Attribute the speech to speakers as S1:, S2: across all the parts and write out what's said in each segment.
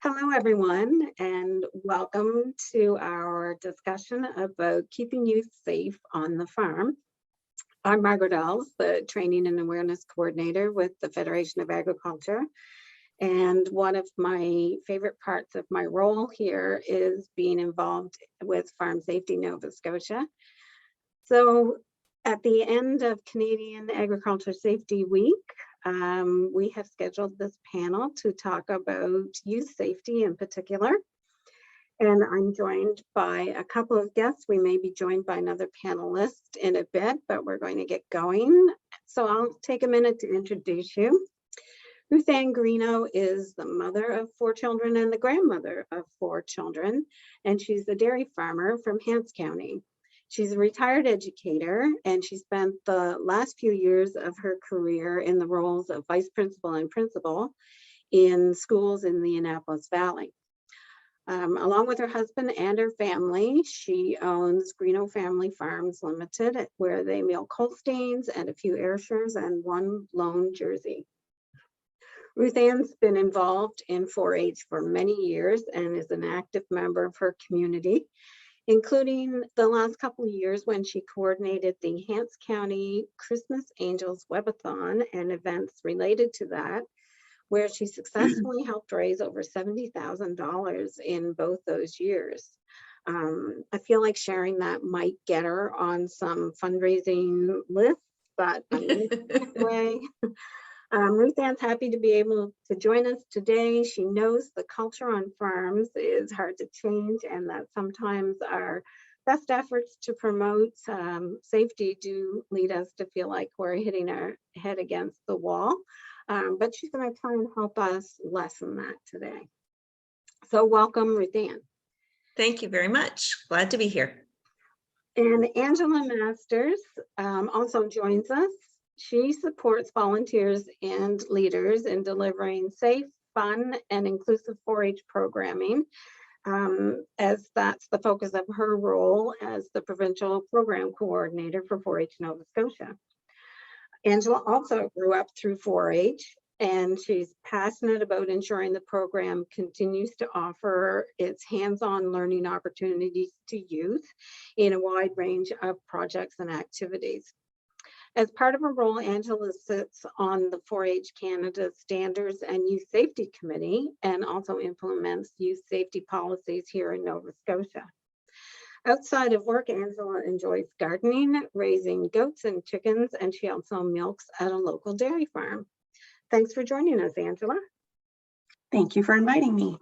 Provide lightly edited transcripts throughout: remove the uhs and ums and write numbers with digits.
S1: Hello, everyone, and welcome to our discussion about keeping youth safe on the farm. I'm Margaret Ells, the Training and Awareness Coordinator with the Federation of Agriculture. And one of my favorite parts of my role here is being involved with Farm Safety Nova Scotia. So at the end of Canadian Agriculture Safety Week, we have scheduled this panel to talk about youth safety in particular. And I'm joined by a couple of guests. We may be joined by another panelist in a bit, but we're going to get going. So I'll take a minute to introduce you. Ruth Ann Greeno is the mother of 4 children and the grandmother of 4 children, and she's a dairy farmer from Hants County. She's a retired educator, and she spent the last few years of her career in the roles of vice principal and principal in schools in the Annapolis Valley. Along with her husband and her family, she owns Greeno Family Farms Limited, where they milk Holsteins and a few Ayrshires and 1 lone Jersey. Ruth Ann's been involved in 4-H for many years and is an active member of her community, including the last couple of years when she coordinated the Hants County Christmas Angels Webathon and events related to that, where she successfully helped raise over $70,000 in both those years. I feel like sharing that might get her on some fundraising lists, but I'm going to take it away. Ruth Ann's happy to be able to join us today. She knows the culture on farms is hard to change and that sometimes our best efforts to promote safety do lead us to feel like we're hitting our head against the wall. But she's going to try and help us lessen that today. So welcome, Ruth Ann.
S2: Thank you very much. Glad to be here.
S1: And Angela Masters also joins us. She supports volunteers and leaders in delivering safe, fun, and inclusive 4-H programming, as that's the focus of her role as the provincial program coordinator for 4-H Nova Scotia. Angela also grew up through 4-H, and she's passionate about ensuring the program continues to offer its hands-on learning opportunities to youth in a wide range of projects and activities. As part of her role, Angela sits on the 4-H Canada Standards and Youth Safety Committee and also implements youth safety policies here in Nova Scotia. Outside of work, Angela enjoys gardening, raising goats and chickens, and she also milks at a local dairy farm. Thanks for joining us, Angela.
S3: Thank you for inviting me.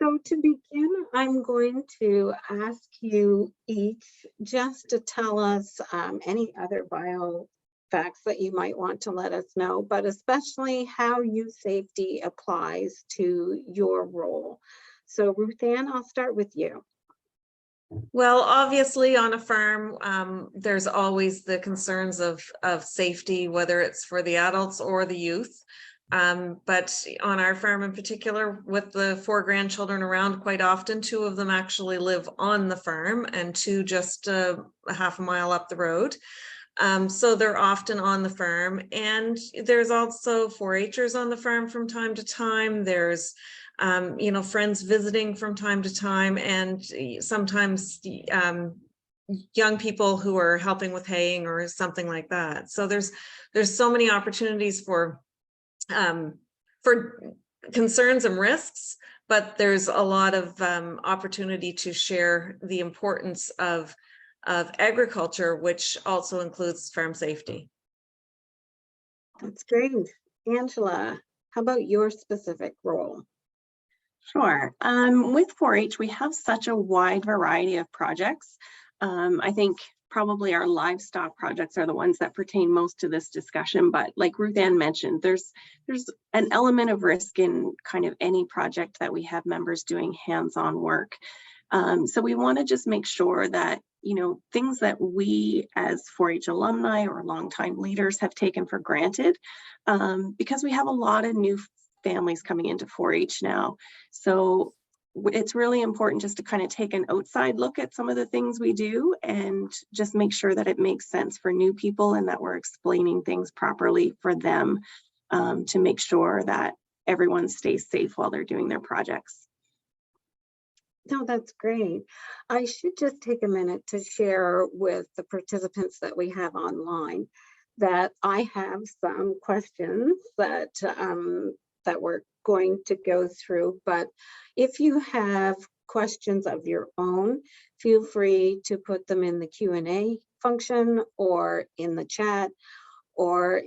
S1: So to begin, I'm going to ask you each just to tell us any other bio facts that you might want to let us know, but especially how youth safety applies to your role. So Ruth Ann, I'll start with you.
S2: Well, obviously on a farm, there's always the concerns of safety, whether it's for the adults or the youth. But on our farm in particular, with the 4 grandchildren around, quite often 2 of them actually live on the farm and 2 just a half a mile up the road. So they're often on the farm, and there's also 4-H'ers on the farm from time to time. There's friends visiting from time to time, and sometimes young people who are helping with haying or something like that. So there's so many opportunities for concerns and risks, but there's a lot of opportunity to share the importance of agriculture, which also includes farm safety.
S1: That's great. Angela, how about your specific role?
S3: Sure. With 4-H, we have such a wide variety of projects. I think probably our livestock projects are the ones that pertain most to this discussion, but like Ruth Ann mentioned, there's an element of risk in kind of any project that we have members doing hands-on work. So we want to just make sure that, things that we as 4-H alumni or longtime leaders have taken for granted, because we have a lot of new families coming into 4-H now. So it's really important just to kind of take an outside look at some of the things we do and just make sure that it makes sense for new people and that we're explaining things properly for them, to make sure that everyone stays safe while they're doing their projects.
S1: No, that's great. I should just take a minute to share with the participants that we have online that I have some questions that that we're going to go through. But if you have questions of your own, feel free to put them in the Q&A function or in the chat, or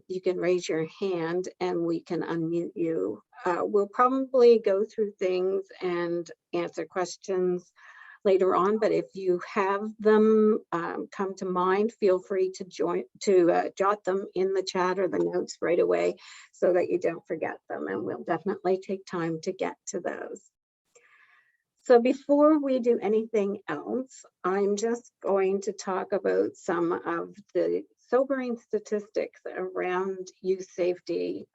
S1: you can raise your hand and we can unmute you. We'll probably go through things and answer questions later on, but if you have them come to mind, feel free to jot them in the chat or the notes right away so that you don't forget them, and we'll definitely take time to get to those. So before we do anything else, I'm just going to talk about some of the sobering statistics around youth safety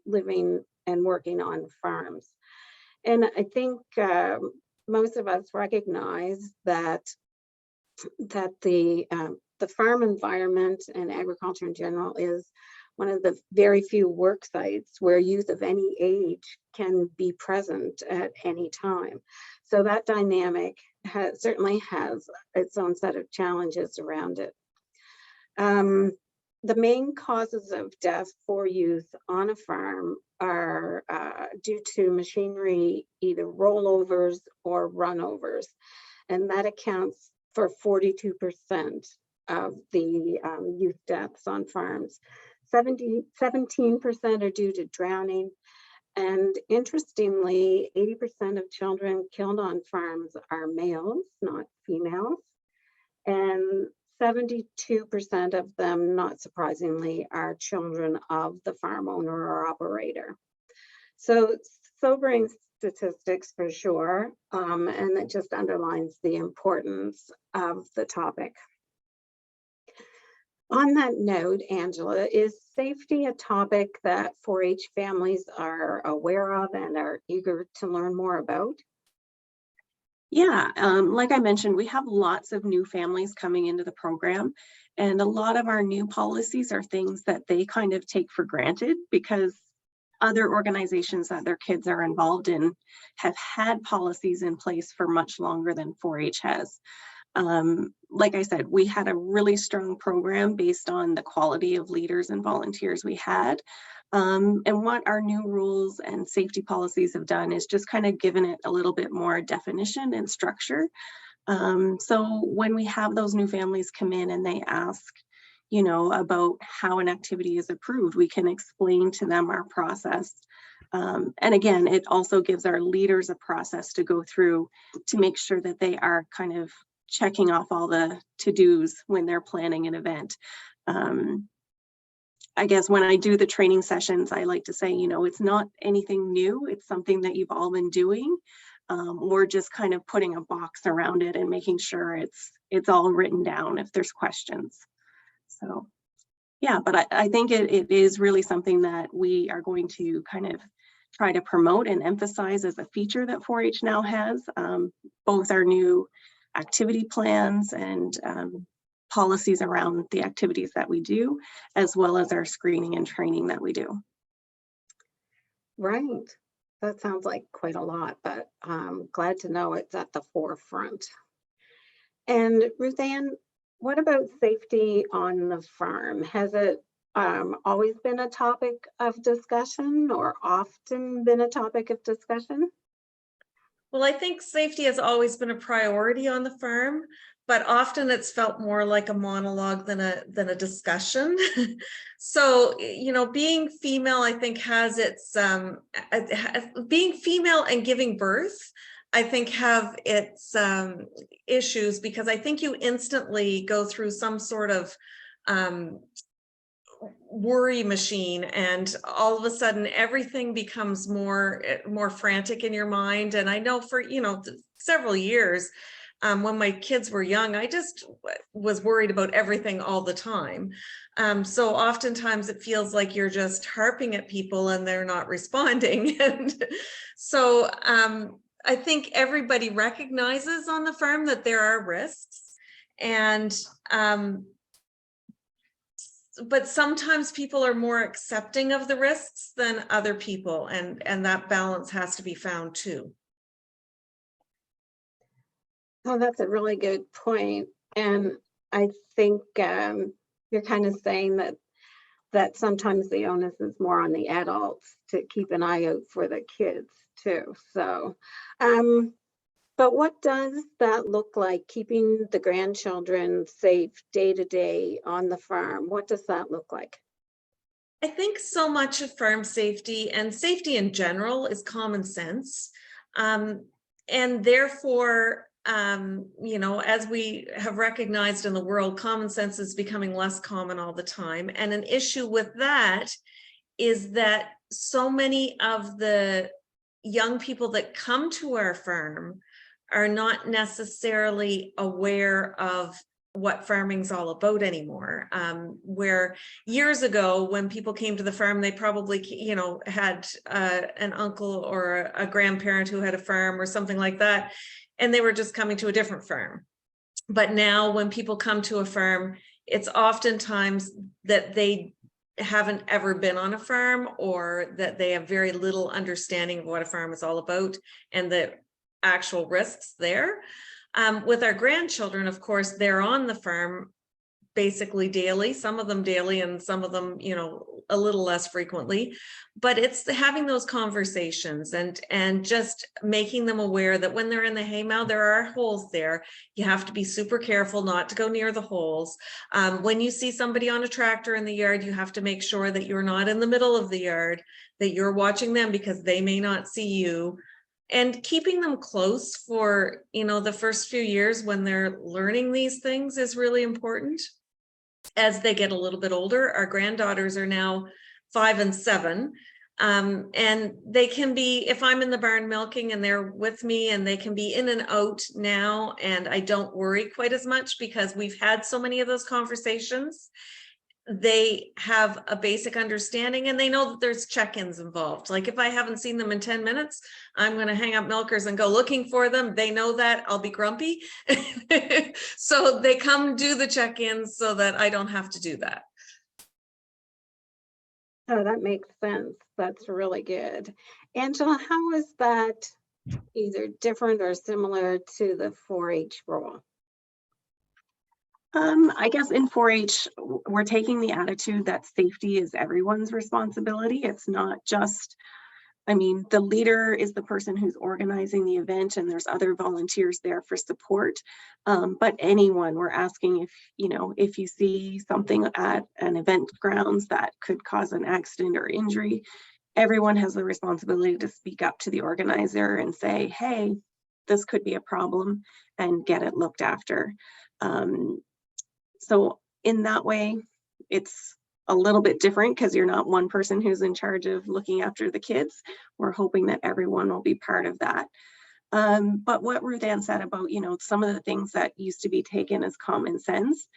S1: living and working on farms. And I think most of us recognize that the farm environment and agriculture in general is one of the very few work sites where youth of any age can be present at any time. So that dynamic certainly has its own set of challenges around it. The main causes of death for youth on a farm are due to machinery, either rollovers or runovers, and that accounts for 42% of the youth deaths on farms. 17% are due to drowning, and interestingly, 80% of children killed on farms are males, not females, and 72% of them, not surprisingly, are children of the farm owner or operator. So sobering statistics for sure, and it just underlines the importance of the topic. On that note, Angela, is safety a topic that 4-H families are aware of and are eager to learn more about?
S3: Yeah, like I mentioned, we have lots of new families coming into the program, and a lot of our new policies are things that they kind of take for granted because other organizations that their kids are involved in have had policies in place for much longer than 4-H has. Like I said, we had a really strong program based on the quality of leaders and volunteers we had. And what our new rules and safety policies have done is just kind of given it a little bit more definition and structure. So when we have those new families come in and they ask, you know, about how an activity is approved, we can explain to them our process. And again, it also gives our leaders a process to go through to make sure that they are kind of checking off all the to-dos when they're planning an event. I guess when I do the training sessions, I like to say, you know, it's not anything new. It's something that you've all been doing. We're just kind of putting a box around it and making sure it's all written down if there's questions. So yeah, but I think it is really something that we are going to kind of try to promote and emphasize as a feature that 4-H now has. Both our new activity plans and policies around the activities that we do, as well as our screening and training that we do.
S1: Right. That sounds like quite a lot, but I'm glad to know it's at the forefront. And Ruth Ann, what about safety on the farm? Has it always been a topic of discussion or often been a topic of discussion?
S2: Well, I think safety has always been a priority on the farm, but often it's felt more like a monologue than a discussion. So, you know, being female, I think has its, being female and giving birth, I think have its issues, because I think you instantly go through some sort of worry machine, and all of a sudden everything becomes more frantic in your mind. And I know for, you know, several years when my kids were young, I just was worried about everything all the time. So oftentimes it feels like you're just harping at people and they're not responding. And so I think everybody recognizes on the farm that there are risks, and but sometimes people are more accepting of the risks than other people, and that balance has to be found too.
S1: Oh, that's a really good point. And I think you're kind of saying that sometimes the onus is more on the adults to keep an eye out for the kids too. So, but what does that look like, keeping the grandchildren safe day to day on the farm? What does that look like?
S2: I think so much of farm safety and safety in general is common sense. And therefore, you know, as we have recognized in the world, common sense is becoming less common all the time. And an issue with that is that so many of the young people that come to our farm are not necessarily aware of what farming's all about anymore. Where years ago, when people came to the farm, they probably, you know, had an uncle or a grandparent who had a farm or something like that, and they were just coming to a different farm. But now when people come to a farm, it's oftentimes that they haven't ever been on a farm, or that they have very little understanding of what a farm is all about and the actual risks there. With our grandchildren, of course, they're on the farm basically daily, some of them daily and some of them, you know, a little less frequently, but it's having those conversations and just making them aware that when they're in the haymow, there are holes there. You have to be super careful not to go near the holes. When you see somebody on a tractor in the yard, you have to make sure that you're not in the middle of the yard, that you're watching them because they may not see you. And keeping them close for, you know, the first few years when they're learning these things is really important. As they get a little bit older, our granddaughters are now 5 and 7. And they can be, if I'm in the barn milking and they're with me, and they can be in and out now, and I don't worry quite as much because we've had so many of those conversations. They have a basic understanding, and they know that there's check-ins involved. Like if I haven't seen them in 10 minutes, I'm going to hang up milkers and go looking for them. They know that I'll be grumpy. So they come do the check-ins so that I don't have to do that.
S1: Oh, that makes sense. That's really good. Angela, how is that either different or similar to the 4-H role?
S3: I guess in 4-H, we're taking the attitude that safety is everyone's responsibility. It's not just, I mean, the leader is the person who's organizing the event, and there's other volunteers there for support. But anyone, we're asking if, you know, if you see something at an event grounds that could cause an accident or injury, everyone has the responsibility to speak up to the organizer and say, hey, this could be a problem, and get it looked after. So in that way, it's a little bit different because you're not one person who's in charge of looking after the kids. We're hoping that everyone will be part of that. But what Ruth Ann said about, you know, some of the things that used to be taken as common sense,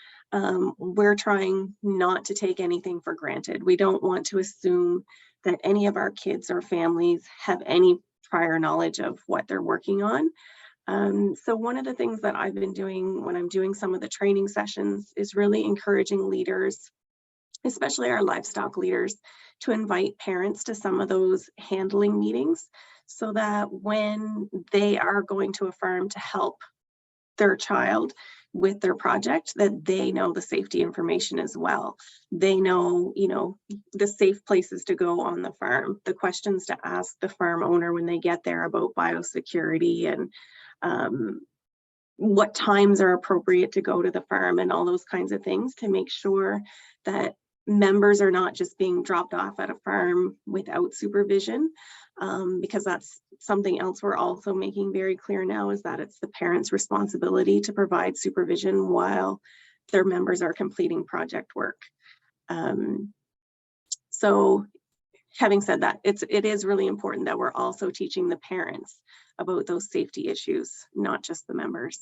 S3: we're trying not to take anything for granted. We don't want to assume that any of our kids or families have any prior knowledge of what they're working on. So one of the things that I've been doing when I'm doing some of the training sessions is really encouraging leaders, especially our livestock leaders, to invite parents to some of those handling meetings, so that when they are going to a farm to help their child with their project, that they know the safety information as well. They know, you know, the safe places to go on the farm, the questions to ask the farm owner when they get there about biosecurity, and what times are appropriate to go to the farm, and all those kinds of things, to make sure that members are not just being dropped off at a farm without supervision, because that's something else we're also making very clear now, is that it's the parents' responsibility to provide supervision while their members are completing project work. So having said that, it is really important that we're also teaching the parents about those safety issues, not just the members.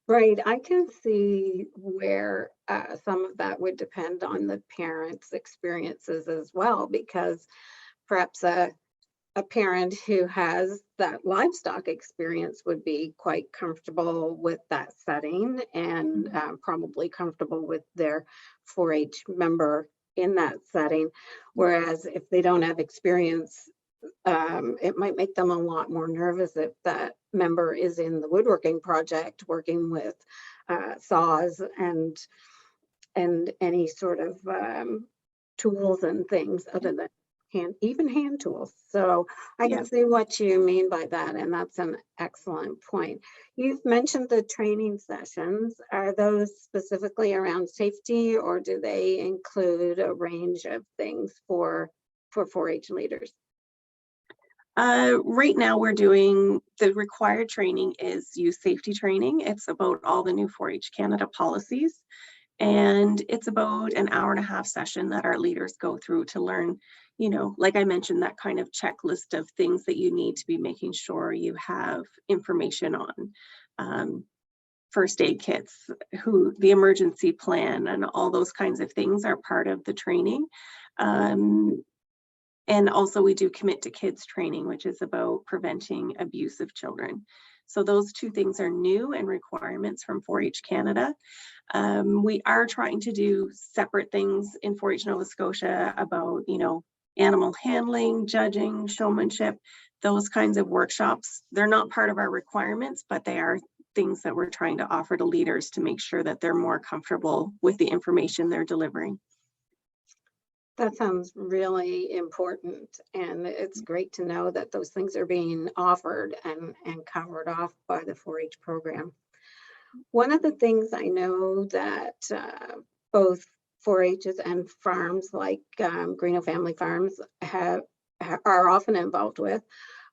S1: Right, I can see where some of that would depend on the parents' experiences as well, because perhaps a a parent who has that livestock experience would be quite comfortable with that setting and probably comfortable with their 4-H member in that setting. Whereas if they don't have experience, it might make them a lot more nervous if that member is in the woodworking project working with saws and any sort of tools and things other than hand tools. So I can see what you mean by that, and that's an excellent point. You've mentioned the training sessions. Are those specifically around safety, or do they include a range of things for 4-H leaders?
S3: Right now we're doing the required training is youth safety training. It's about all the new 4-H Canada policies. And it's about an 1.5-hour session that our leaders go through to learn, you know, like I mentioned, that kind of checklist of things that you need to be making sure you have information on. First aid kits, the emergency plan, and all those kinds of things are part of the training. And also we do Commit to Kids training, which is about preventing abuse of children. So those two things are new and requirements from 4-H Canada. We are trying to do separate things in 4-H Nova Scotia about, you know, animal handling, judging, showmanship, those kinds of workshops. They're not part of our requirements, but they are things that we're trying to offer to leaders to make sure that they're more comfortable with the information they're delivering.
S1: That sounds really important, and it's great to know that those things are being offered and covered off by the 4-H program. One of the things I know that both 4-H's and farms like Greeno Family Farms are often involved with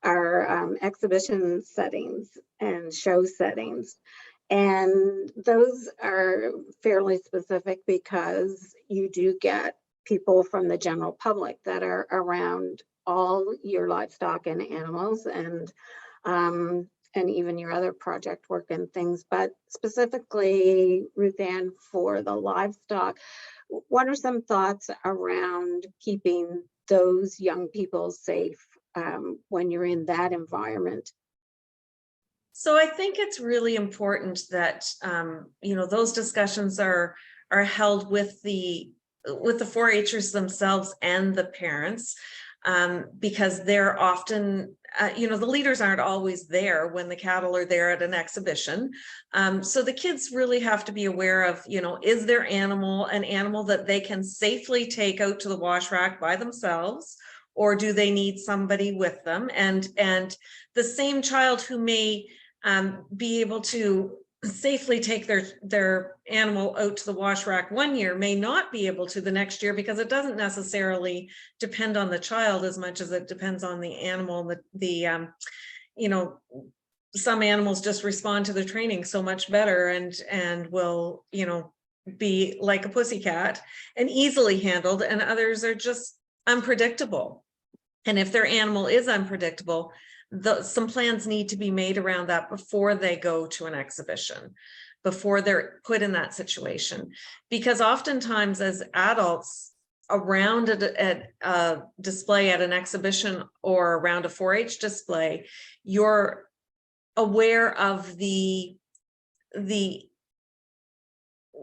S1: are exhibition settings and show settings. And those are fairly specific because you do get people from the general public that are around all your livestock and animals and even your other project work and things. But specifically, Ruth Ann, for the livestock, what are some thoughts around keeping those young people safe when you're in that environment?
S2: So I think it's really important that you know, those discussions are held with the 4-Hers themselves and the parents, because they're often, you know, the leaders aren't always there when the cattle are there at an exhibition. So the kids really have to be aware of, you know, is their animal an animal that they can safely take out to the wash rack by themselves, or do they need somebody with them? And the same child who may be able to safely take their animal out to the wash rack one year may not be able to the next year, because it doesn't necessarily depend on the child as much as it depends on the animal. You know, some animals just respond to the training so much better and will, you know, be like a pussycat and easily handled, and others are just unpredictable. And if their animal is unpredictable, some plans need to be made around that before they go to an exhibition, before they're put in that situation. Because oftentimes as adults around a display at an exhibition or around a 4-H display, you're aware of the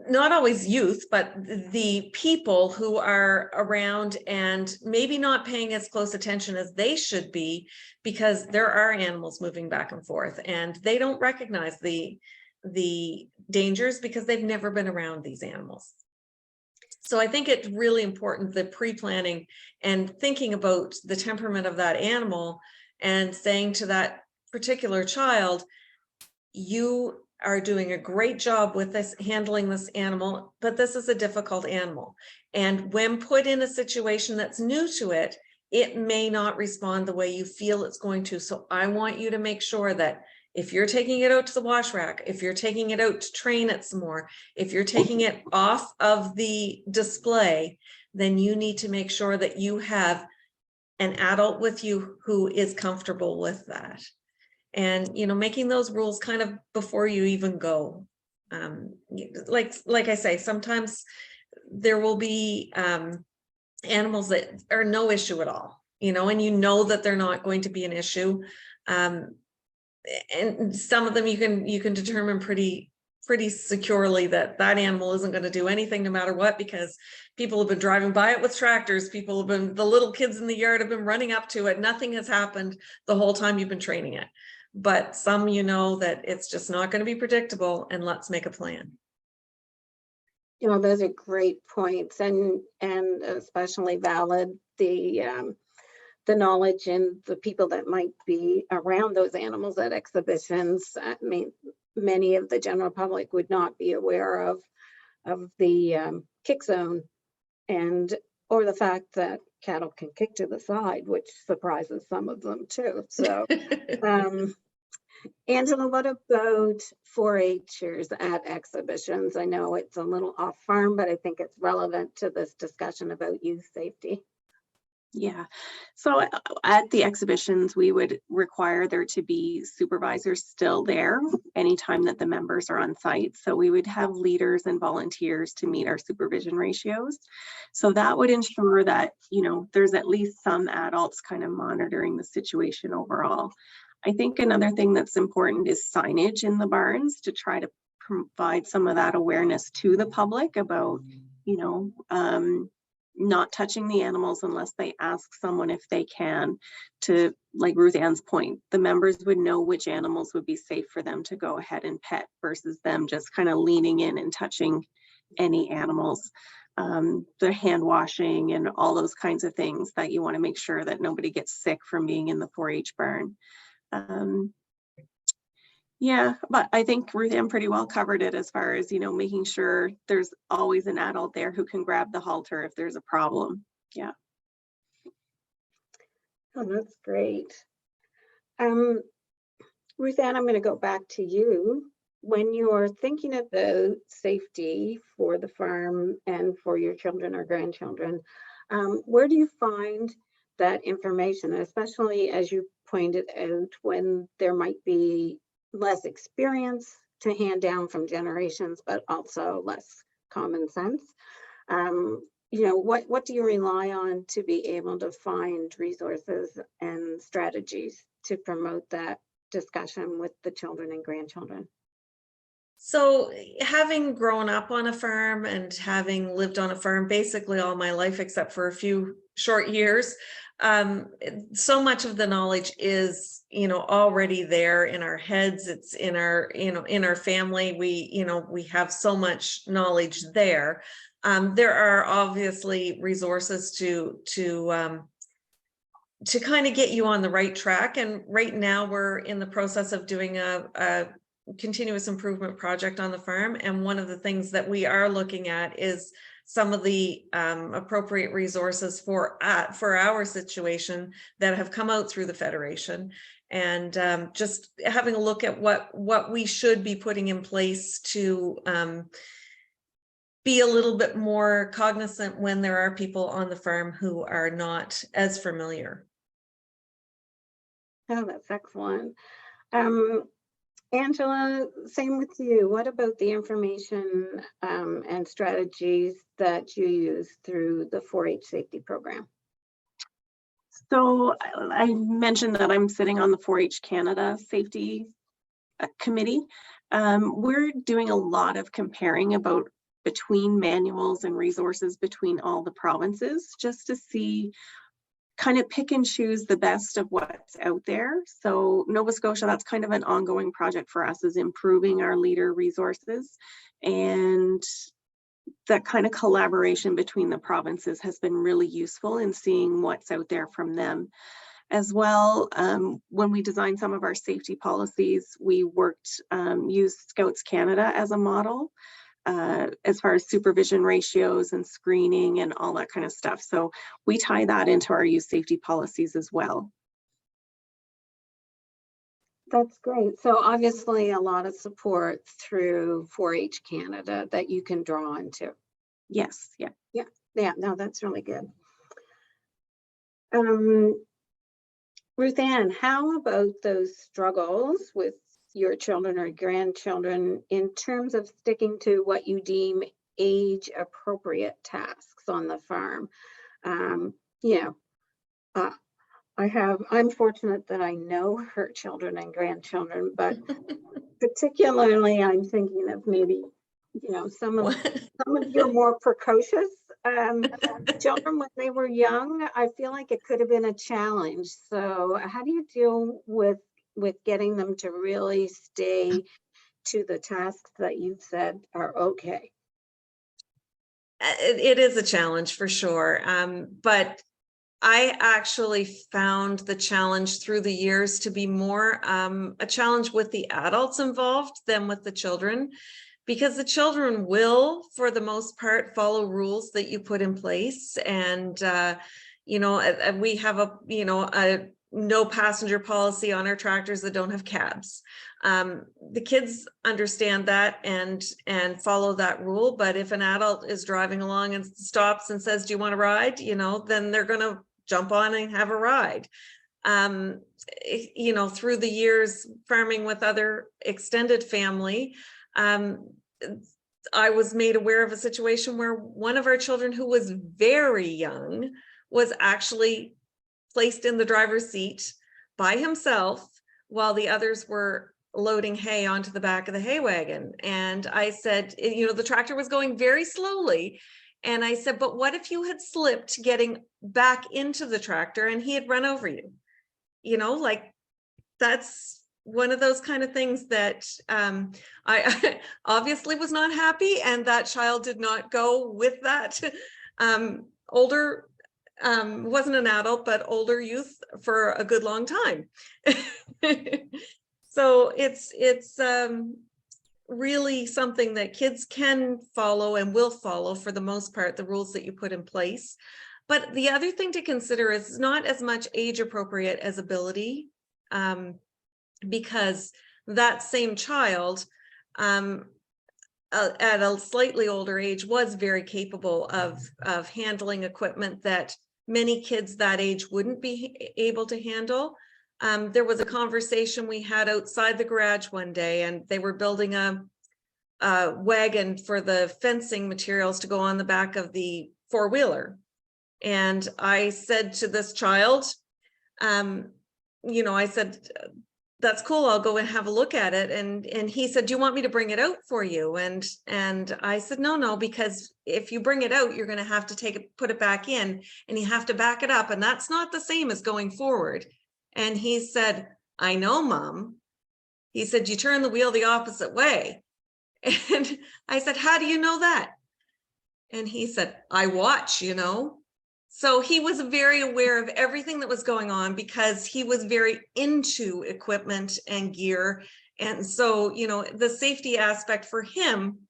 S2: not always youth, but the people who are around and maybe not paying as close attention as they should be, because there are animals moving back and forth and they don't recognize the dangers because they've never been around these animals. So I think it's really important, the pre-planning and thinking about the temperament of that animal and saying to that particular child, you are doing a great job with this, handling this animal, but this is a difficult animal. And when put in a situation that's new to it, it may not respond the way you feel it's going to. So I want you to make sure that if you're taking it out to the wash rack, if you're taking it out to train it some more, if you're taking it off of the display, then you need to make sure that you have an adult with you who is comfortable with that. And, you know, making those rules kind of before you even go. Like I say, sometimes there will be animals that are no issue at all. you know, and you know that they're not going to be an issue. And some of them you can determine pretty securely that animal isn't going to do anything no matter what, because people have been driving by it with tractors, the little kids in the yard have been running up to it. Nothing has happened the whole time you've been training it. But some, you know, that it's just not going to be predictable, and let's make a plan.
S1: You know, those are great points, and especially valid, the knowledge and the people that might be around those animals at exhibitions. I mean, many of the general public would not be aware of the kick zone, or the fact that cattle can kick to the side, which surprises some of them too. So, Angela, what about 4-Hers at exhibitions? I know it's a little off farm, but I think it's relevant to this discussion about youth safety.
S3: Yeah, so at the exhibitions, we would require there to be supervisors still there anytime that the members are on site. So we would have leaders and volunteers to meet our supervision ratios. So that would ensure that, you know, there's at least some adults kind of monitoring the situation overall. I think another thing that's important is signage in the barns to try to provide some of that awareness to the public about, you know, not touching the animals unless they ask someone if they can. To, like Ruth Ann's point, the members would know which animals would be safe for them to go ahead and pet versus them just kind of leaning in and touching any animals. The hand washing and all those kinds of things that you want to make sure that nobody gets sick from being in the 4-H barn. Yeah, but I think Ruth Ann pretty well covered it as far as, you know, making sure there's always an adult there who can grab the halter if there's a problem. Yeah.
S1: Oh, that's great. Ruth Ann, I'm going to go back to you. When you're thinking about safety for the farm and for your children or grandchildren, where do you find that information, especially as you pointed out, when there might be less experience to hand down from generations, but also less common sense? You know, what do you rely on to be able to find resources and strategies to promote that discussion with the children and grandchildren?
S2: So having grown up on a farm and having lived on a farm basically all my life, except for a few short years, so much of the knowledge is, you know, already there in our heads. It's in our, you know, in our family. We have so much knowledge there. There are obviously resources to kind of get you on the right track. And right now we're in the process of doing a continuous improvement project on the farm. And one of the things that we are looking at is some of the appropriate resources for our situation that have come out through the Federation, and just having a look at what we should be putting in place to be a little bit more cognizant when there are people on the farm who are not as familiar.
S1: Oh, that's excellent. Angela, same with you. What about the information and strategies that you use through the 4-H safety program?
S3: So I mentioned that I'm sitting on the 4-H Canada Safety Committee. We're doing a lot of comparing between manuals and resources between all the provinces, just to see, kind of pick and choose the best of what's out there. So Nova Scotia, that's kind of an ongoing project for us, is improving our leader resources, and that kind of collaboration between the provinces has been really useful in seeing what's out there from them. As well, when we designed some of our safety policies, we used Scouts Canada as a model, as far as supervision ratios and screening and all that kind of stuff. So we tie that into our youth safety policies as well.
S1: That's great. So obviously a lot of support through 4-H Canada that you can draw into.
S3: Yes, yeah.
S1: Yeah, no, that's really good. Ruth Ann, how about those struggles with your children or grandchildren in terms of sticking to what you deem age appropriate tasks on the farm? You know, I'm fortunate that I know her children and grandchildren, but particularly I'm thinking of maybe, some of your more precocious children when they were young. I feel like it could have been a challenge. So how do you deal with getting them to really stay to the tasks that you've said are okay?
S2: It is a challenge for sure. But I actually found the challenge through the years to be more a challenge with the adults involved than with the children, because the children will, for the most part, follow rules that you put in place. And, we have a no passenger policy on our tractors that don't have cabs. The kids understand that and follow that rule. But if an adult is driving along and stops and says, "Do you want to ride?" Then they're going to jump on and have a ride. Through the years farming with other extended family, I was made aware of a situation where one of our children, who was very young, was actually placed in the driver's seat by himself while the others were loading hay onto the back of the hay wagon. And I said, the tractor was going very slowly. And I said, but what if you had slipped getting back into the tractor and he had run over you? That's one of those kind of things that I obviously was not happy, and that child did not go with that older, wasn't an adult, but older youth for a good long time. So it's really something that kids can follow and will follow for the most part, the rules that you put in place. But the other thing to consider is not as much age appropriate as ability, because that same child at a slightly older age was very capable of handling equipment that many kids that age wouldn't be able to handle. There was a conversation we had outside the garage one day, and they were building a wagon for the fencing materials to go on the back of the four-wheeler. And I said to this child, I said, "That's cool, I'll go and have a look at it." And he said, "Do you want me to bring it out for you?" And I said, no, because if you bring it out, you're going to have to put it back in, and you have to back it up. And that's not the same as going forward. And he said, "I know, Mom." He said, "You turn the wheel the opposite way." And I said, "How do you know that?" And he said, "I watch, So he was very aware of everything that was going on because he was very into equipment and gear. And so, the safety aspect for him,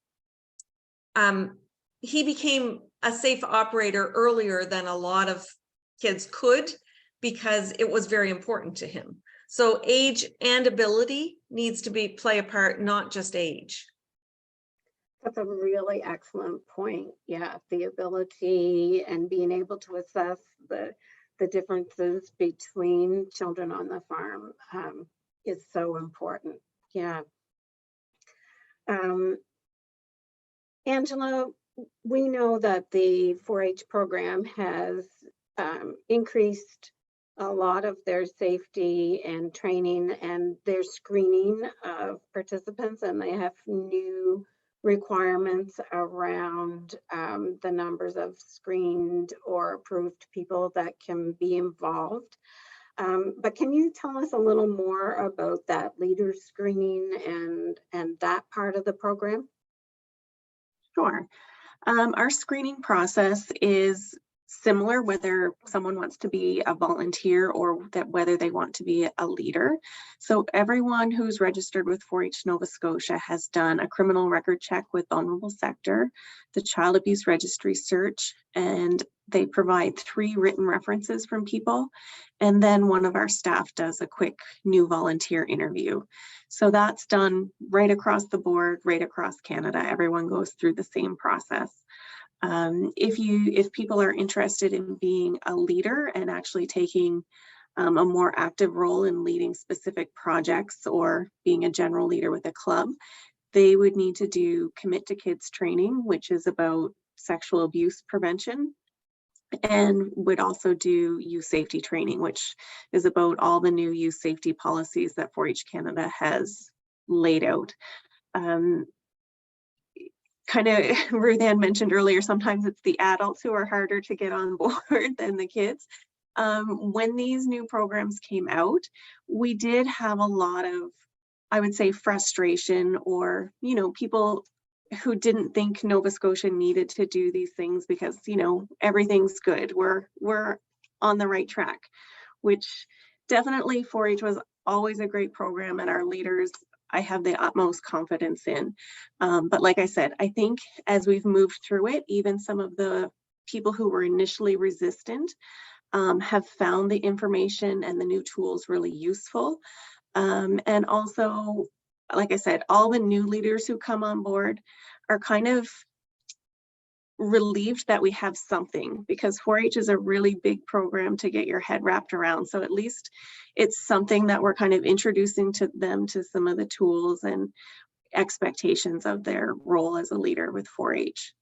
S2: he became a safe operator earlier than a lot of kids could, because it was very important to him. So age and ability needs to play a part, not just age.
S1: That's a really excellent point. Yeah, the ability and being able to assess the differences between children on the farm is so important. Yeah. Angela, we know that the 4-H program has increased a lot of their safety and training and their screening of participants, and they have new requirements around the numbers of screened or approved people that can be involved. But can you tell us a little more about that leader screening and that part of the program?
S3: Sure. Our screening process is similar whether someone wants to be a volunteer or whether they want to be a leader. So everyone who's registered with 4-H Nova Scotia has done a criminal record check with Vulnerable Sector, the Child Abuse Registry search, and they provide 3 written references from people. And then one of our staff does a quick new volunteer interview. So that's done right across the board, right across Canada. Everyone goes through the same process. If people are interested in being a leader and actually taking a more active role in leading specific projects or being a general leader with a club, they would need to do Commit to Kids training, which is about sexual abuse prevention. and would also do youth safety training, which is about all the new youth safety policies that 4-H Canada has laid out. Kind of Ruth Ann mentioned earlier, sometimes it's the adults who are harder to get on board than the kids. When these new programs came out, we did have a lot of, I would say, frustration, or, you know, people who didn't think Nova Scotia needed to do these things because, you know, everything's good. We're on the right track, which definitely 4-H was always a great program, and our leaders, I have the utmost confidence in. But like I said, I think as we've moved through it, even some of the people who were initially resistant have found the information and the new tools really useful. And also, like I said, all the new leaders who come on board are kind of relieved that we have something, because 4-H is a really big program to get your head wrapped around. So at least it's something that we're kind of introducing to them to some of the tools and expectations of their role as a leader with 4-H.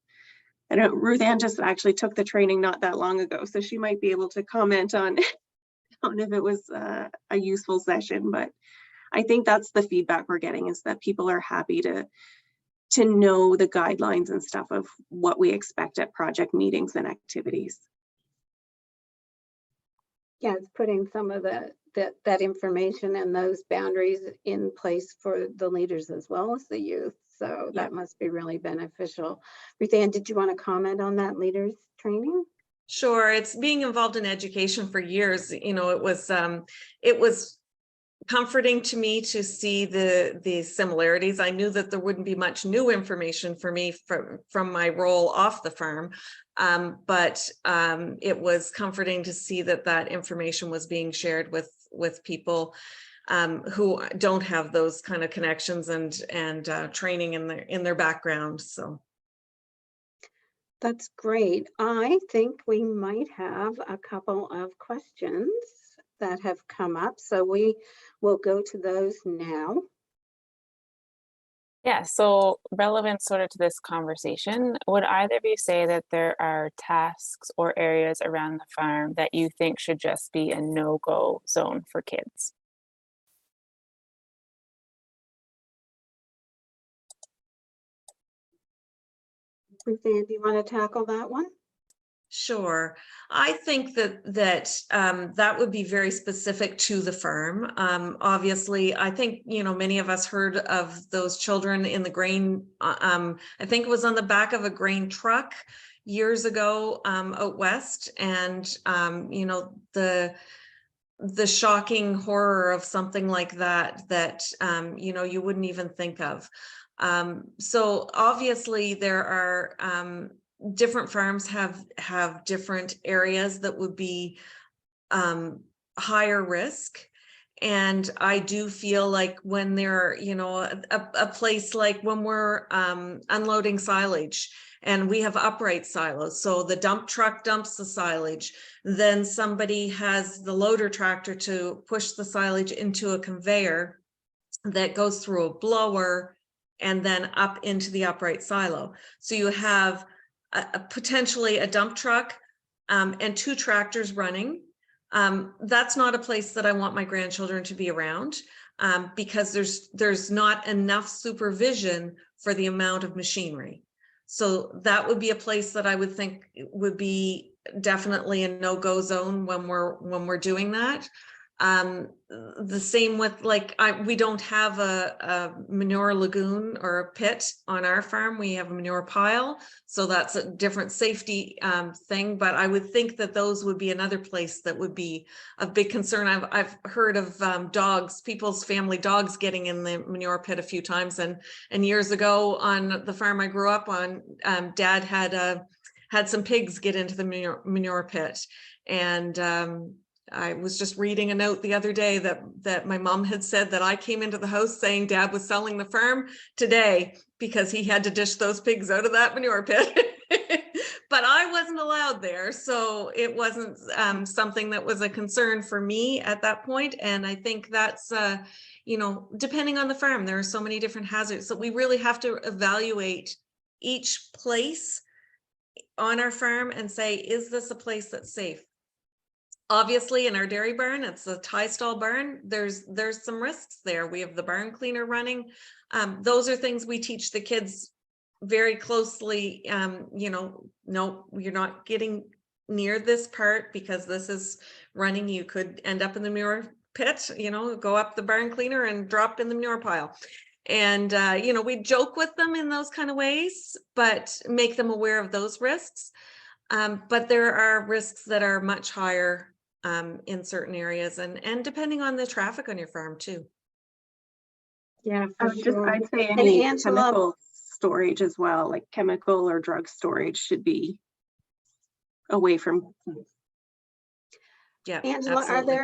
S3: I know Ruth Ann just actually took the training not that long ago, so she might be able to comment on if it was a useful session, but I think that's the feedback we're getting, is that people are happy to know the guidelines and stuff of what we expect at project meetings and activities.
S1: Yeah, it's putting some of that information and those boundaries in place for the leaders as well as the youth. So that must be really beneficial. Ruth Ann, did you want to comment on that leaders training?
S2: Sure. It's being involved in education for years. You know, it was comforting to me to see the similarities. I knew that there wouldn't be much new information for me from my role off the farm, but it was comforting to see that information was being shared with people who don't have those kind of connections and training in their background. So
S1: that's great. I think we might have a couple of questions that have come up, so we will go to those now.
S4: Yeah, so relevant sort of to this conversation, would either of you say that there are tasks or areas around the farm that you think should just be a no-go zone for kids?
S1: Ruth Ann, do you want to tackle that one?
S2: Sure. I think that would be very specific to the firm. Obviously, I think, you know, many of us heard of those children in the grain. I think it was on the back of a grain truck years ago out west, and you know, the shocking horror of something like that you know, you wouldn't even think of. So obviously there are different farms have different areas that would be higher risk. And I do feel like when there, you know, a place like when we're unloading silage and we have upright silos, so the dump truck dumps the silage, then somebody has the loader tractor to push the silage into a conveyor that goes through a blower and then up into the upright silo. So you have potentially a dump truck and 2 tractors running. That's not a place that I want my grandchildren to be around because there's not enough supervision for the amount of machinery. So that would be a place that I would think would be definitely a no-go zone when we're doing that. The same with, like, we don't have a manure lagoon or a pit on our farm. We have a manure pile, so that's a different safety thing. But I would think that those would be another place that would be of big concern. I've heard of dogs, people's family dogs getting in the manure pit a few times, and years ago on the farm I grew up on, Dad had some pigs get into the manure pit, and I was just reading a note the other day that my mom had said that I came into the house saying Dad was selling the farm today because he had to dish those pigs out of that manure pit. But I wasn't allowed there, so it wasn't something that was a concern for me at that point. And I think that's, you know, depending on the farm, there are so many different hazards. So we really have to evaluate each place on our farm and say, is this a place that's safe? Obviously, in our dairy barn, it's a tie stall barn. There's some risks there. We have the barn cleaner running. Those are things we teach the kids very closely. You know, no, you're not getting near this part because this is running. You could end up in the manure pit, you know, go up the barn cleaner and drop in the manure pile. And, you know, we joke with them in those kind of ways, but make them aware of those risks. But there are risks that are much higher in certain areas, and depending on the traffic on your farm too.
S1: Yeah, for sure.
S3: I'd say
S1: And
S3: any
S1: Angela,
S3: chemical storage as well, like chemical or drug storage should be away from.
S2: Yeah,
S1: Angela,
S2: absolutely.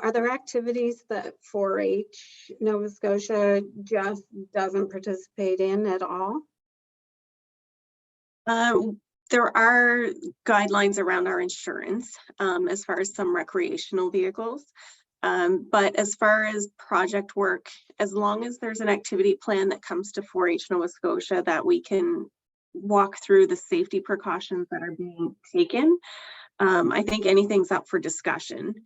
S1: are there activities that 4-H Nova Scotia just doesn't participate in at all?
S3: There are guidelines around our insurance as far as some recreational vehicles. But as far as project work, as long as there's an activity plan that comes to 4-H Nova Scotia that we can walk through the safety precautions that are being taken, I think anything's up for discussion.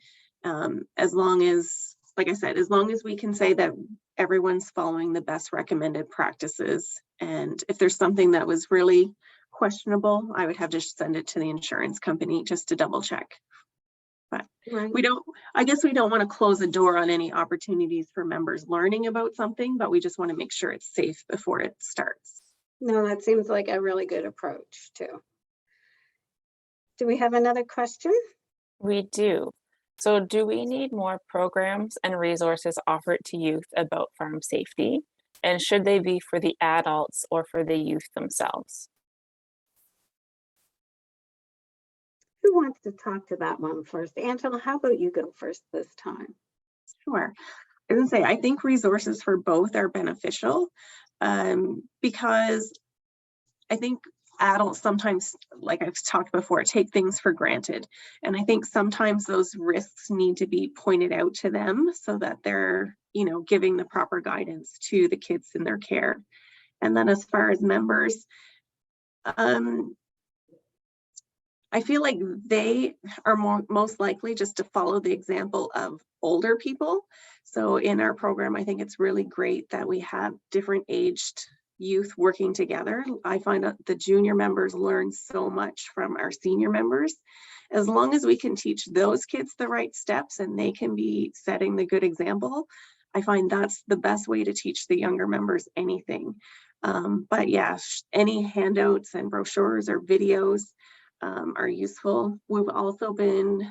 S3: As long as, like I said, as long as we can say that everyone's following the best recommended practices. And if there's something that was really questionable, I would have to send it to the insurance company just to double check. But
S1: Right.
S3: I guess we don't want to close the door on any opportunities for members learning about something, but we just want to make sure it's safe before it starts.
S1: No, that seems like a really good approach too. Do we have another question?
S4: We do. So do we need more programs and resources offered to youth about farm safety? And should they be for the adults or for the youth themselves?
S1: Who wants to talk to that one first? Angela, how about you go first this time?
S3: Sure. I was gonna say, I think resources for both are beneficial because I think adults sometimes, like I've talked before, take things for granted. And I think sometimes those risks need to be pointed out to them so that they're, you know, giving the proper guidance to the kids in their care. And then as far as members, I feel like they are most likely just to follow the example of older people. So in our program, I think it's really great that we have different aged youth working together. I find that the junior members learn so much from our senior members. As long as we can teach those kids the right steps and they can be setting the good example, I find that's the best way to teach the younger members anything. But yeah, any handouts and brochures or videos are useful. We've also been,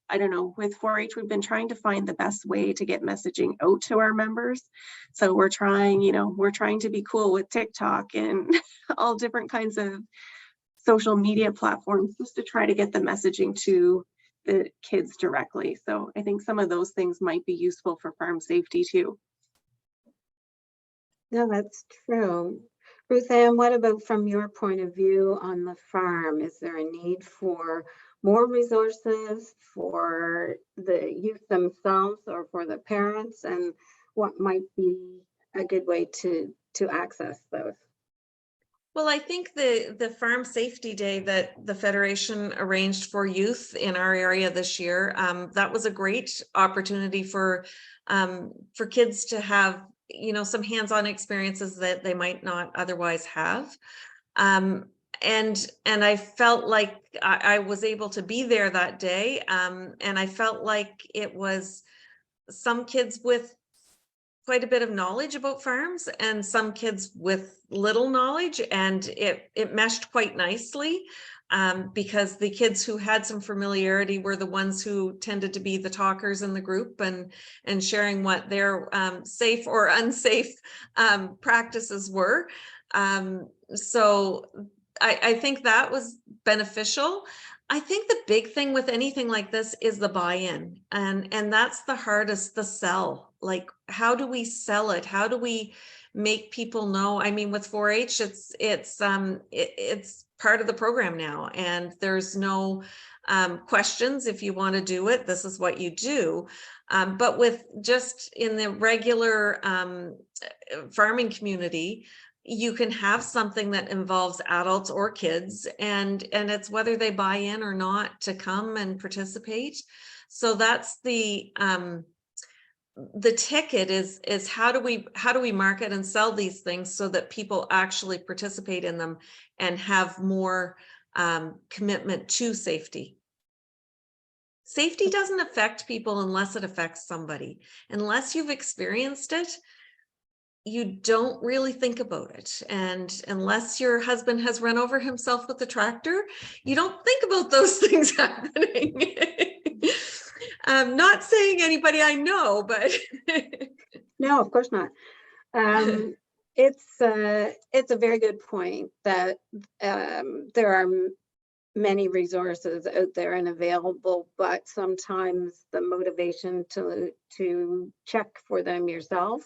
S3: I don't know, with 4-H, we've been trying to find the best way to get messaging out to our members. So we're trying, you know, we're trying to be cool with TikTok and all different kinds of social media platforms just to try to get the messaging to the kids directly. So I think some of those things might be useful for farm safety too.
S1: No, that's true. Ruth Ann, what about from your point of view on the farm? Is there a need for more resources for the youth themselves or for the parents? And what might be a good way to access those?
S2: Well, I think the Farm Safety Day that the Federation arranged for youth in our area this year, that was a great opportunity for kids to have, you know, some hands-on experiences that they might not otherwise have. And I felt like I was able to be there that day. And I felt like it was some kids with quite a bit of knowledge about farms and some kids with little knowledge, and it meshed quite nicely because the kids who had some familiarity were the ones who tended to be the talkers in the group and sharing what their safe or unsafe practices were. So I think that was beneficial. I think the big thing with anything like this is the buy-in, and that's the hardest, the sell. Like, how do we sell it? How do we make people know? I mean, with 4-H, it's part of the program now, and there's no questions. If you want to do it, this is what you do. But with just in the regular farming community, you can have something that involves adults or kids, and it's whether they buy in or not to come and participate. So that's the ticket is how do we market and sell these things so that people actually participate in them and have more commitment to safety. Safety doesn't affect people unless it affects somebody. Unless you've experienced it, you don't really think about it. And unless your husband has run over himself with the tractor, you don't think about those things happening. I'm not saying anybody I know, but
S1: No, of course not. It's a very good point that there are many resources out there and available, but sometimes the motivation to check for them yourself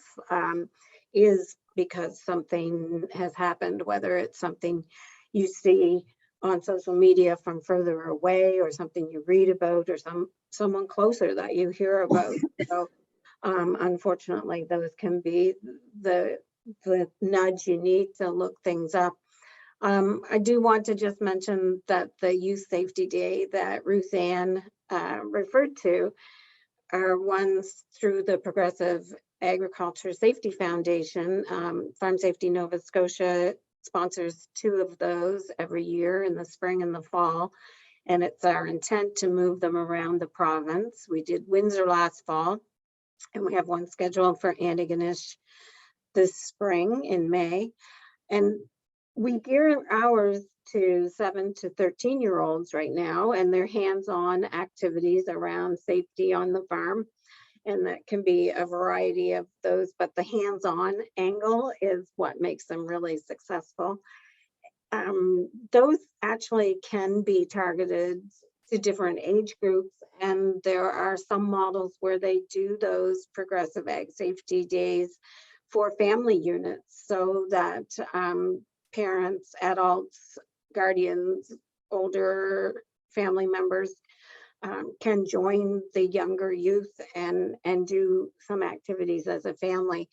S1: is because something has happened, whether it's something you see on social media from further away, or something you read about, or someone closer that you hear about. So unfortunately, those can be the nudge you need to look things up. I do want to just mention that the Youth Safety Day that Ruth Ann referred to are ones through the Progressive Agriculture Safety Foundation. Farm Safety Nova Scotia sponsors 2 of those every year in the spring and the fall. And it's our intent to move them around the province. We did Windsor last fall, and we have one scheduled for Antigonish this spring in May. And we gear ours to 7 to 13-year-olds right now, and their hands-on activities around safety on the farm. And that can be a variety of those, but the hands-on angle is what makes them really successful. Those actually can be targeted to different age groups, and there are some models where they do those Progressive Ag Safety Days for family units, so that parents, adults, guardians, older family members can join the younger youth and do some activities as a family.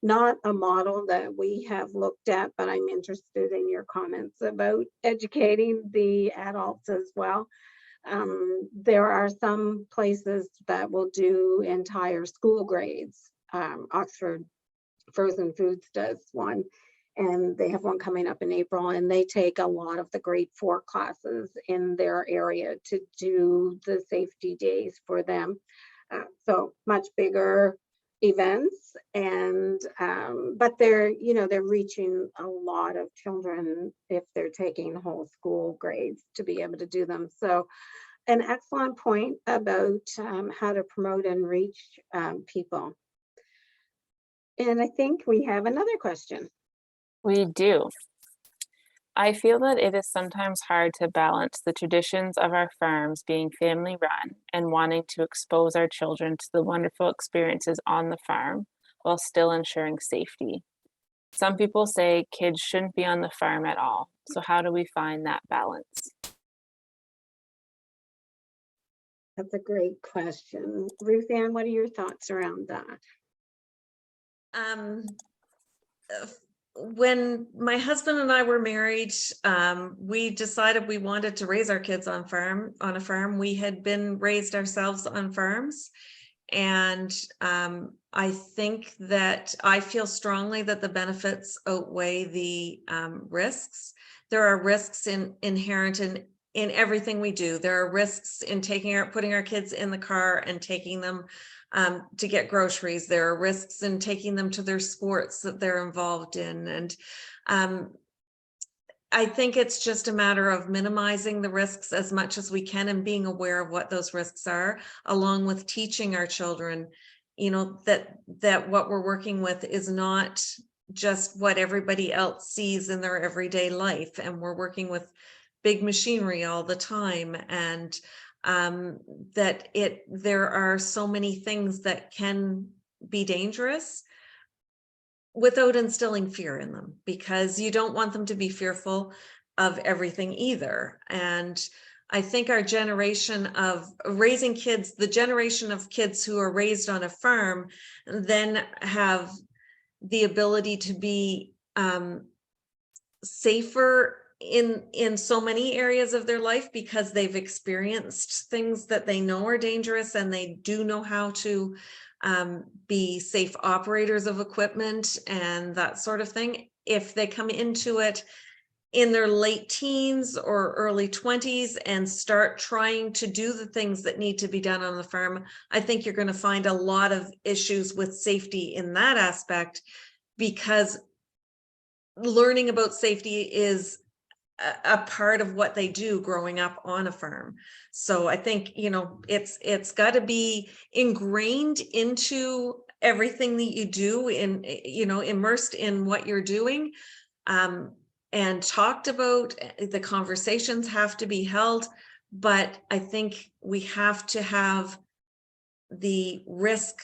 S1: Not a model that we have looked at, but I'm interested in your comments about educating the adults as well. There are some places that will do entire school grades. Oxford Frozen Foods does one, and they have one coming up in April, and they take a lot of the grade 4 classes in their area to do the safety days for them. So much bigger events, and but they're reaching a lot of children if they're taking whole school grades to be able to do them. So an excellent point about how to promote and reach people. And I think we have another question.
S4: We do. I feel that it is sometimes hard to balance the traditions of our farms being family run and wanting to expose our children to the wonderful experiences on the farm while still ensuring safety. Some people say kids shouldn't be on the farm at all. So how do we find that balance?
S1: That's a great question. Ruth Ann, what are your thoughts around that?
S2: When my husband and I were married, we decided we wanted to raise our kids on a farm. We had been raised ourselves on farms. And I think that I feel strongly that the benefits outweigh the risks. There are risks inherent in everything we do. There are risks in putting our kids in the car and taking them to get groceries. There are risks in taking them to their sports that they're involved in. And I think it's just a matter of minimizing the risks as much as we can and being aware of what those risks are, along with teaching our children, that what we're working with is not just what everybody else sees in their everyday life. And we're working with big machinery all the time, and that there are so many things that can be dangerous without instilling fear in them, because you don't want them to be fearful of everything either. And I think our generation of raising kids, the generation of kids who are raised on a farm, then have the ability to be safer in so many areas of their life because they've experienced things that they know are dangerous, and they do know how to be safe operators of equipment and that sort of thing. If they come into it in their late teens or early 20s and start trying to do the things that need to be done on the farm, I think you're going to find a lot of issues with safety in that aspect, because learning about safety is a part of what they do growing up on a farm. So I think, you know, it's got to be ingrained into everything that you do, in, you know, immersed in what you're doing, and talked about. The conversations have to be held, but I think we have to have the risk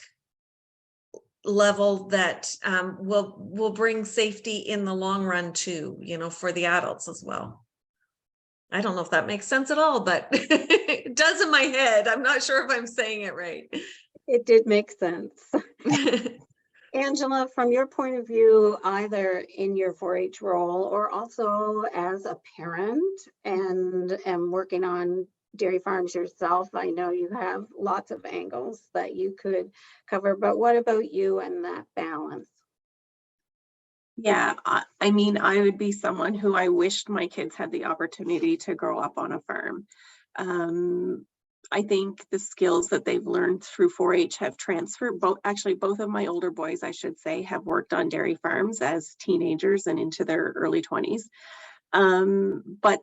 S2: level that will bring safety in the long run too, you know, for the adults as well. I don't know if that makes sense at all, but it does in my head. I'm not sure if I'm saying it right.
S1: It did make sense. Angela, from your point of view, either in your 4-H role or also as a parent and working on dairy farms yourself, I know you have lots of angles that you could cover, but what about you and that balance?
S3: Yeah, I mean, I would be someone who I wished my kids had the opportunity to grow up on a farm. I think the skills that they've learned through 4-H have transferred. Both of my older boys, I should say, have worked on dairy farms as teenagers and into their early 20s. But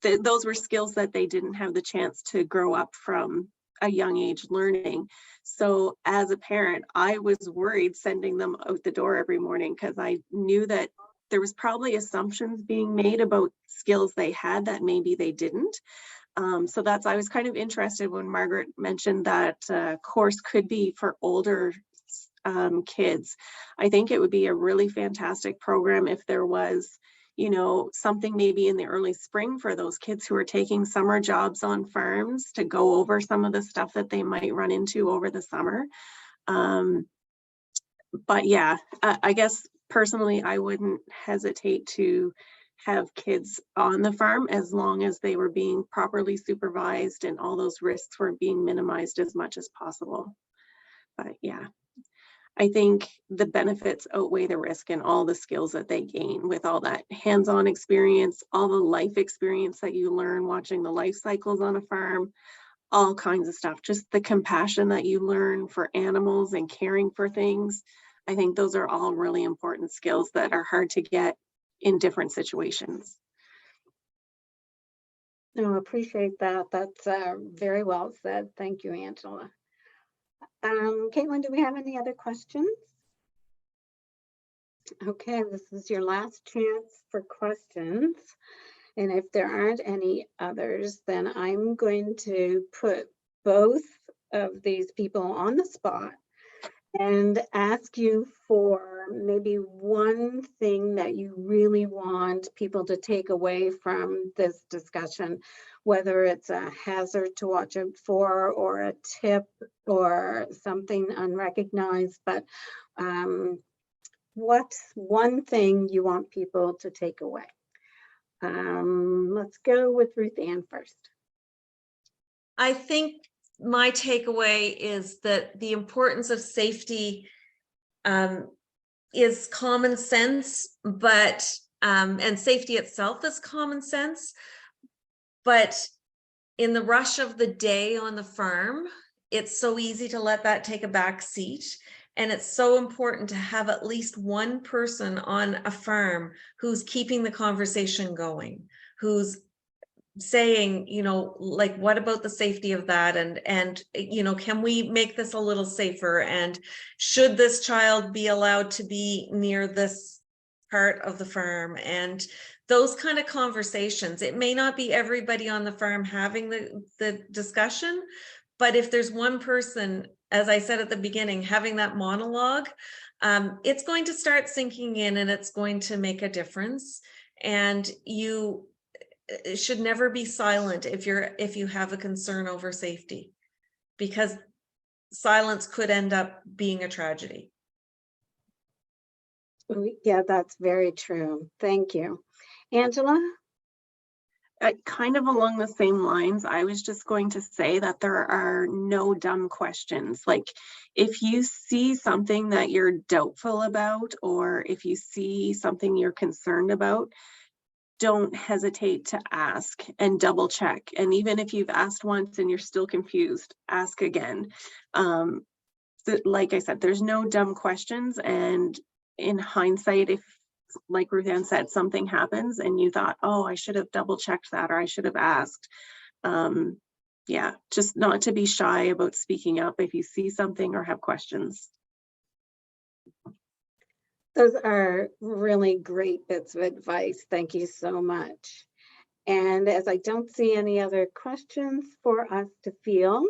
S3: those were skills that they didn't have the chance to grow up from a young age learning. So as a parent, I was worried sending them out the door every morning, because I knew that there was probably assumptions being made about skills they had that maybe they didn't. So I was kind of interested when Margaret mentioned that course could be for older kids. I think it would be a really fantastic program if there was, you know, something maybe in the early spring for those kids who are taking summer jobs on farms to go over some of the stuff that they might run into over the summer. But yeah, I guess personally, I wouldn't hesitate to have kids on the farm as long as they were being properly supervised and all those risks were being minimized as much as possible. But yeah, I think the benefits outweigh the risk, and all the skills that they gain with all that hands-on experience, all the life experience that you learn watching the life cycles on a farm, all kinds of stuff, just the compassion that you learn for animals and caring for things. I think those are all really important skills that are hard to get in different situations.
S1: No, appreciate that. That's very well said. Thank you, Angela. Caitlin, do we have any other questions? Okay, this is your last chance for questions. And if there aren't any others, then I'm going to put both of these people on the spot and ask you for maybe one thing that you really want people to take away from this discussion, whether it's a hazard to watch out for or a tip or something unrecognized. But what's one thing you want people to take away? Let's go with Ruth Ann first.
S2: I think my takeaway is that the importance of safety is common sense, but and safety itself is common sense, but in the rush of the day on the farm, it's so easy to let that take a back seat. And it's so important to have at least one person on a farm who's keeping the conversation going, who's saying, you know, like, what about the safety of that? And, you know, can we make this a little safer? And should this child be allowed to be near this part of the farm? And those kind of conversations. It may not be everybody on the farm having the discussion, but if there's one person, as I said at the beginning, having that monologue, it's going to start sinking in and it's going to make a difference. And you should never be silent if you have a concern over safety, because silence could end up being a tragedy.
S1: Yeah, that's very true. Thank you. Angela?
S3: Kind of along the same lines, I was just going to say that there are no dumb questions. Like if you see something that you're doubtful about, or if you see something you're concerned about, don't hesitate to ask and double check. And even if you've asked once and you're still confused, ask again. Like I said, there's no dumb questions. And in hindsight, if, like Ruth Ann said, something happens and you thought, oh, I should have double checked that, or I should have asked. Yeah, just not to be shy about speaking up if you see something or have questions.
S1: Those are really great bits of advice. Thank you so much. And as I don't see any other questions for us to field,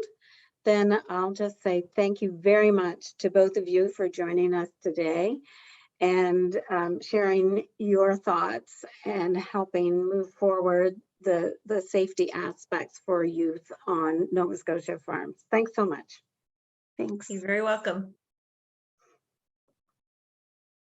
S1: then I'll just say thank you very much to both of you for joining us today and sharing your thoughts and helping move forward the safety aspects for youth on Nova Scotia farms. Thanks so much.
S3: Thanks.
S2: You're very welcome.